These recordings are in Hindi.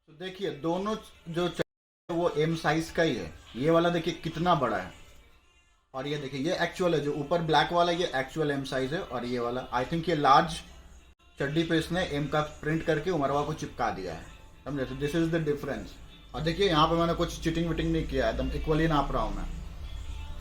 तो देखिए दोनों जो वो एम साइज का ही है। ये वाला देखिए कितना बड़ा है, और ये देखिए ये एक्चुअल है। जो ऊपर ब्लैक वाला ये एक्चुअल एम साइज है, और ये वाला आई थिंक ये लार्ज चड्डी पे इसने एम का प्रिंट करके उमरवा को चिपका दिया है, समझे। तो दिस इज द डिफरेंस। और देखिए यहाँ पे मैंने कुछ चिटिंग विटिंग नहीं किया है, एकदम इक्वली नाप रहा हूँ मैं।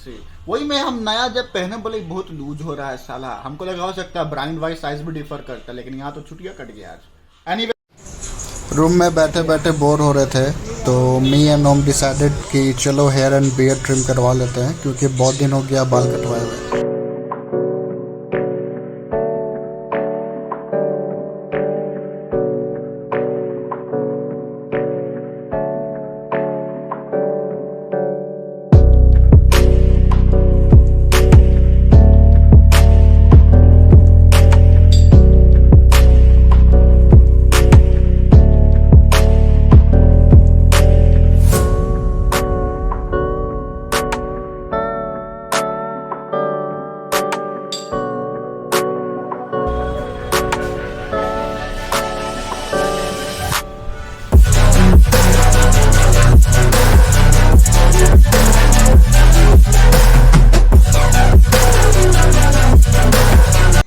सी वही मैं हम नया जब पहने बोले बहुत लूज हो रहा है साला, हमको लगा हो सकता है ब्रांड वाइज साइज भी डिफर करता है, लेकिन यहाँ तो छुट्टियाँ कट गया आज। एनीवे रूम में बैठे बैठे बोर हो रहे थे तो मी एंड ओम डिसाइडेड कि चलो हेयर एंड बियर्ड ट्रिम करवा लेते हैं, क्योंकि बहुत दिन हो गया बाल कटवाए हुए।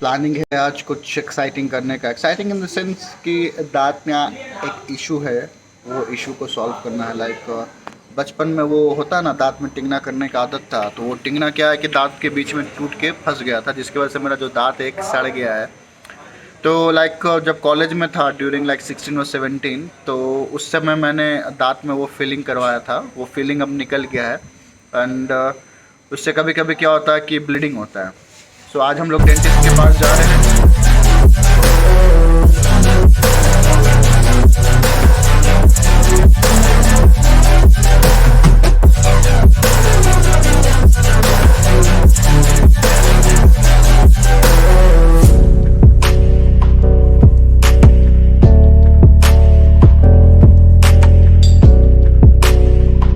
प्लानिंग है आज कुछ एक्साइटिंग करने का। एक्साइटिंग इन द सेंस कि दांत में एक इशू है, वो इशू को सॉल्व करना है। लाइक बचपन में वो होता है ना, दांत में टिंगना करने का आदत था, तो वो टिंगना क्या है कि दांत के बीच में टूट के फंस गया था, जिसकी वजह से मेरा जो दांत एक सड़ गया है। तो लाइक जब कॉलेज में था ड्यूरिंग लाइक 16 और 17, तो उस समय मैंने दांत में वो फिलिंग करवाया था। वो फिलिंग अब निकल गया है, एंड उससे कभी कभी क्या होता है कि ब्लीडिंग होता है। तो आज हम लोग डेंटिस्ट के पास जा रहे हैं।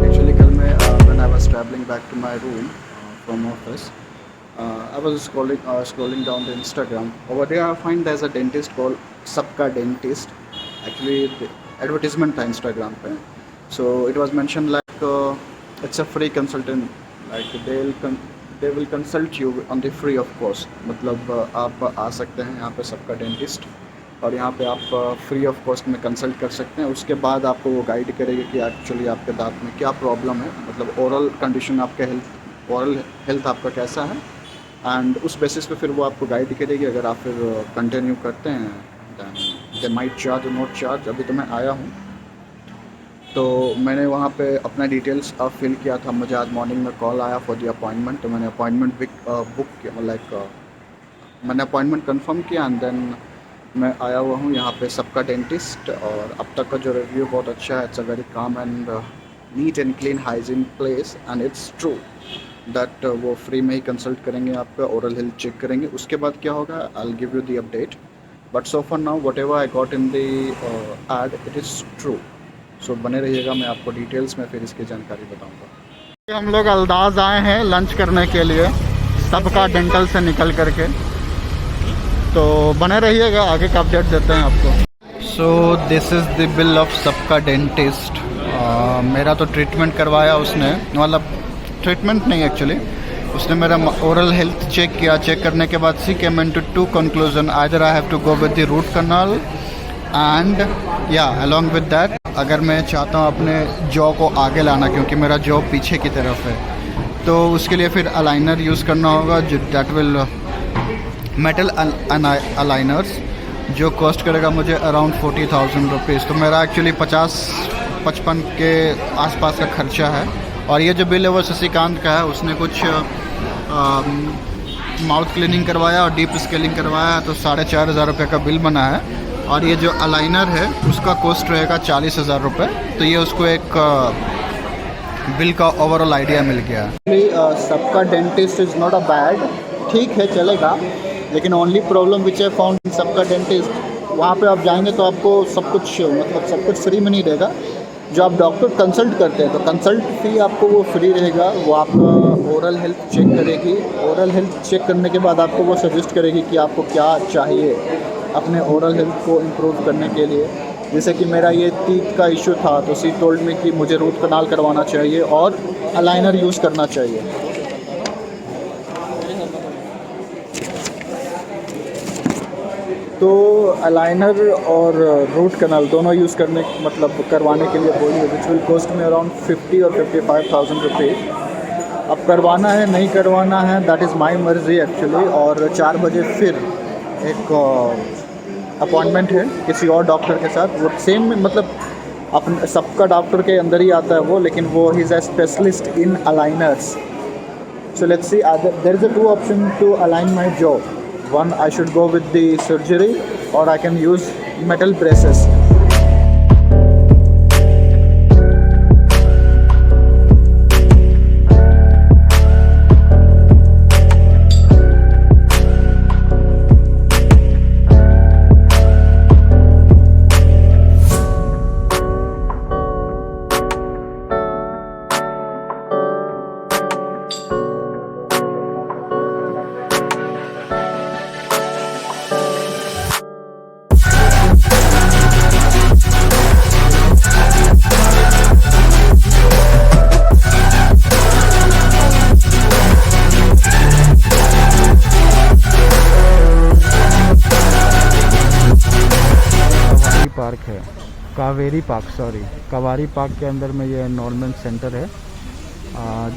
एक्चुअली कल मैं when I was travelling back to my room from office, I was scrolling down the Instagram. Over there, I find there's a dentist called Sabka Dentist. Actually, the advertisement था Instagram पे. So it was mentioned like it's a free consultant. Like they will consult you on the free of cost. मतलब आप आ सकते हैं यहाँ पे सबका डेंटिस्ट, और यहाँ पे आप फ्री ऑफ कॉस्ट में कंसल्ट कर सकते हैं। उसके बाद आपको वो गाइड करेगी कि एक्चुअली आपके दांत में क्या प्रॉब्लम है, मतलब ओरल कंडीशन आपके ओरल हेल्थ आपका कैसा है, एंड उस बेसिस पे फिर वो आपको गाइड करेगी। अगर आप फिर कंटिन्यू करते हैं दैन दे माइट चार्ज और नॉट चार्ज। अभी तो मैं आया हूँ, तो मैंने वहाँ पे अपना डिटेल्स फिल किया था। मुझे आज मॉर्निंग में कॉल आया फॉर दी अपॉइंटमेंट, तो मैंने अपॉइंटमेंट बुक किया, लाइक मैंने अपॉइंटमेंट कंफर्म किया, एंड देन मैं आया हुआ हूँ यहाँ पे सबका डेंटिस्ट। और अब तक का जो रिव्यू बहुत अच्छा है। It's a very calm and neat and clean hygiene place, and it's true that वो फ्री में ही कंसल्ट करेंगे, आपका ओरल हेल्थ चेक करेंगे। उसके बाद क्या होगा, I will give you the update, but so for now whatever I got in the ad it is true. सो बने रहिएगा, मैं आपको डिटेल्स में फिर इसकी जानकारी बताऊंगा। हम लोग अल्दाज आए हैं लंच करने के लिए, सबका डेंटल से निकल करके, तो बने रहिएगा, आगे का अपडेट देते हैं आपको। So this is the bill of सबका डेंटिस्ट। मेरा तो ट्रीटमेंट करवाया उसने, मतलब ट्रीटमेंट नहीं एक्चुअली, उसने मेरा ओरल हेल्थ चेक किया। चेक करने के बाद she came into to conclusion, either I have to go with the root canal and या अलोंग विद दैट, अगर मैं चाहता हूँ अपने जॉ को आगे लाना, क्योंकि मेरा जॉ पीछे की तरफ है, तो उसके लिए फिर अलाइनर यूज़ करना होगा, जो दैट विल मेटल अलाइनर्स, जो कॉस्ट करेगा मुझे अराउंड 40,000 रुपीज़। तो मेरा एक्चुअली 50-55 के आसपास का खर्चा है। और ये जो बिल है वो शशिकांत का है, उसने कुछ माउथ क्लीनिंग करवाया और डीप स्केलिंग करवाया, तो 4,500 रुपये का बिल बना है। और ये जो अलाइनर है उसका कॉस्ट रहेगा 40,000 रुपये। तो ये उसको एक बिल का ओवरऑल आइडिया मिल गया। सबका dentist is not a bad, ठीक है चलेगा, लेकिन only problem which I found in सबका डेंटिस्ट, वहाँ पे आप जाएंगे तो आपको सब कुछ, मतलब सब कुछ फ्री में नहीं रहेगा। जो आप डॉक्टर कंसल्ट करते हैं तो कंसल्ट फी आपको वो फ्री रहेगा। वो आपका ओरल हेल्थ चेक करेगी, ओरल हेल्थ चेक करने के बाद आपको वो सजेस्ट करेगी कि आपको क्या चाहिए अपने ओरल हेल्थ को इम्प्रूव करने के लिए। जैसे कि मेरा ये टीथ का इशू था, तो शी टोल्ड मी कि मुझे रूट कनाल करवाना चाहिए और अलाइनर यूज़ करना चाहिए। तो अलाइनर और रूट कनाल दोनों यूज़ करने मतलब करवाने के लिए बोली है, विच विल कॉस्ट में अराउंड 50 और 55,000 रुपीज़। अब करवाना है नहीं करवाना है दैट इज़ माई मर्ज़ी एक्चुअली। और 4 बजे फिर एक अपॉइंटमेंट है किसी और डॉक्टर के साथ, वो सेम मतलब अपन सबका डॉक्टर के अंदर ही आता है वो, लेकिन वो he is a specialist in aligners. So let's see, there is a two option to align my jaw. One, I should go with the surgery, or I can use metal braces. Park है, कावेरी पार्क, सॉरी कवारी पार्क के अंदर में ये एनरोलमेंट सेंटर है,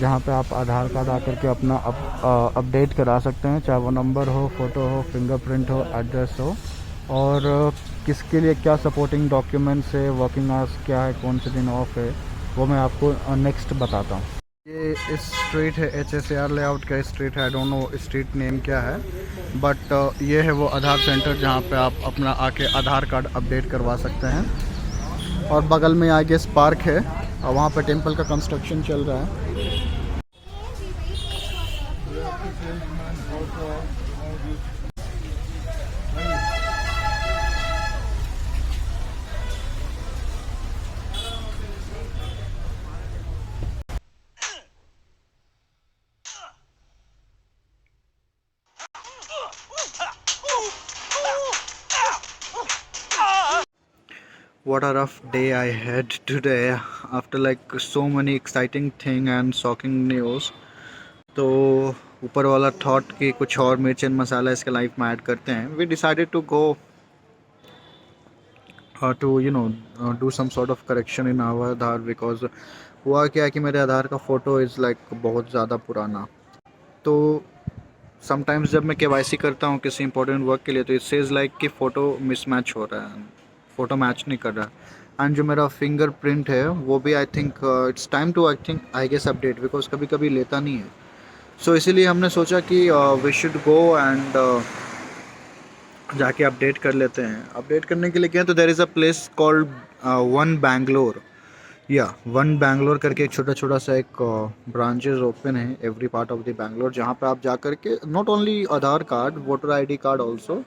जहाँ पे आप आधार कार्ड आकर के अपना अपडेट करा सकते हैं, चाहे वो नंबर हो, फ़ोटो हो, फिंगरप्रिंट हो, एड्रेस हो, और किसके लिए क्या सपोर्टिंग डॉक्यूमेंट्स है, वर्किंग आवर्स क्या है, कौन से दिन ऑफ है, वो मैं आपको नेक्स्ट बताता हूँ। ये इस स्ट्रीट है, HSAR लेआउट का स्ट्रीट है, I don't know street name क्या है, बट ये है वो आधार सेंटर जहाँ पे आप अपना आके आधार कार्ड अपडेट करवा सकते हैं। और बगल में आई गेस पार्क है, और वहाँ पे टेंपल का कंस्ट्रक्शन चल रहा है। What a rough day I had today after like so many exciting thing and shocking news. तो ऊपर वाला थॉट कि कुछ और मिर्च एंड मसाला इसके लाइफ में ऐड करते हैं, we decided to go to do some sort of correction in our Aadhaar, because हुआ क्या है कि मेरे आधार का फ़ोटो इज़ लाइक बहुत ज़्यादा पुराना। तो समटाइम्स जब मैं KYC करता हूँ किसी इंपॉर्टेंट वर्क के लिए, तो इट सेज लाइक कि फ़ोटो मिसमैच हो रहा है, फ़ोटो मैच नहीं कर रहा। एंड जो मेरा फिंगरप्रिंट है वो भी I think it's time to I guess update, because कभी कभी लेता नहीं है। सो इसीलिए हमने सोचा कि वी शुड गो एंड जाके अपडेट कर लेते हैं। अपडेट करने के लिए क्या है, तो there is a place called one Bangalore, या वन बैंगलोर करके एक छोटा छोटा सा एक ब्रांचेस ओपन है every part of the Bangalore, जहाँ पे आप जा कर के not only Aadhaar card, voter ID card also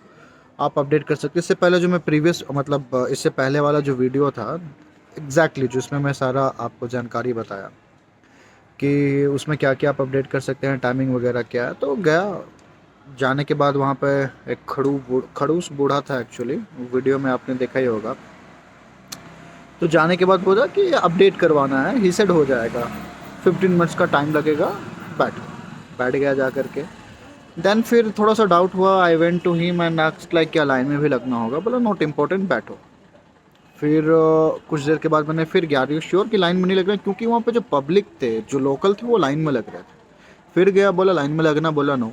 आप अपडेट कर सकते हैं। इससे पहले जो मैं प्रीवियस मतलब इससे पहले वाला जो वीडियो था एग्जैक्टली जिसमें मैं सारा आपको जानकारी बताया कि उसमें क्या क्या आप अपडेट कर सकते हैं, टाइमिंग वगैरह क्या है। तो गया, जाने के बाद वहाँ पे एक खड़ूस बूढ़ा था एक्चुअली, वीडियो में आपने देखा ही होगा। तो जाने के बाद बोला कि अपडेट करवाना है, ही सेड हो जाएगा, 15 मिनट्स का टाइम लगेगा, बैठ गया जा कर के। देन फिर थोड़ा सा डाउट हुआ, I went to him and asked like क्या लाइन में भी लगना होगा, बोला नॉट इम्पोर्टेंट बैठो। फिर कुछ देर के बाद मैंने फिर गया, यू श्योर कि लाइन में नहीं लग रहा है, क्योंकि वहाँ पे जो पब्लिक थे, जो लोकल थे, वो लाइन में लग रहे थे। फिर गया, बोला लाइन में लगना, बोला नो।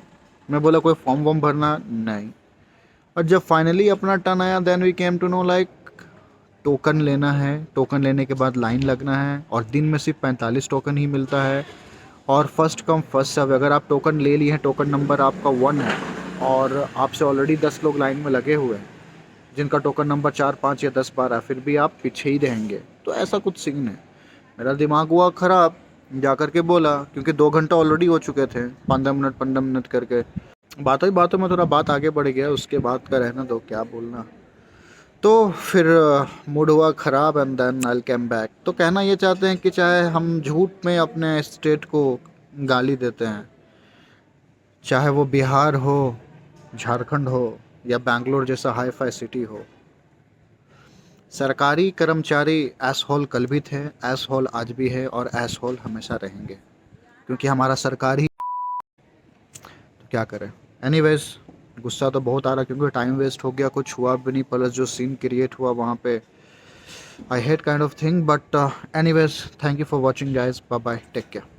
मैं बोला कोई फॉर्म वॉर्म भरना, नहीं। और जब फाइनली अपना टर्न आया, then we came to know like token लेना है, टोकन लेने के बाद लाइन लगना है, और दिन में सिर्फ 45 टोकन ही मिलता है, और फर्स्ट कम फर्स्ट सर्व। अगर आप टोकन ले लिए हैं, टोकन नंबर आपका 1 है, और आपसे ऑलरेडी 10 लोग लाइन में लगे हुए हैं जिनका टोकन नंबर 4, 5 या 10, 12, फिर भी आप पीछे ही रहेंगे। तो ऐसा कुछ सीन है। मेरा दिमाग हुआ ख़राब, जा कर के बोला, क्योंकि 2 घंटा ऑलरेडी हो चुके थे, 15 मिनट करके। बातों में थोड़ा बात आगे बढ़ गया, उसके बाद का रहना दो, क्या बोलना। तो फिर मूड हुआ ख़राब, and then I came back. तो कहना ये चाहते हैं कि चाहे हम झूठ में अपने स्टेट को गाली देते हैं, चाहे वो बिहार हो, झारखंड हो, या बैंगलोर जैसा हाई फाई सिटी हो, सरकारी कर्मचारी एसहोल कल भी थे, एसहोल आज भी है और एसहोल हमेशा रहेंगे, क्योंकि हमारा सरकार ही, तो क्या करें। एनीवेज गुस्सा तो बहुत आ रहा क्योंकि टाइम वेस्ट हो गया, कुछ हुआ भी नहीं, प्लस जो सीन क्रिएट हुआ वहाँ पे, I hate kind of thing, but anyways thank you for watching guys, bye bye, take care.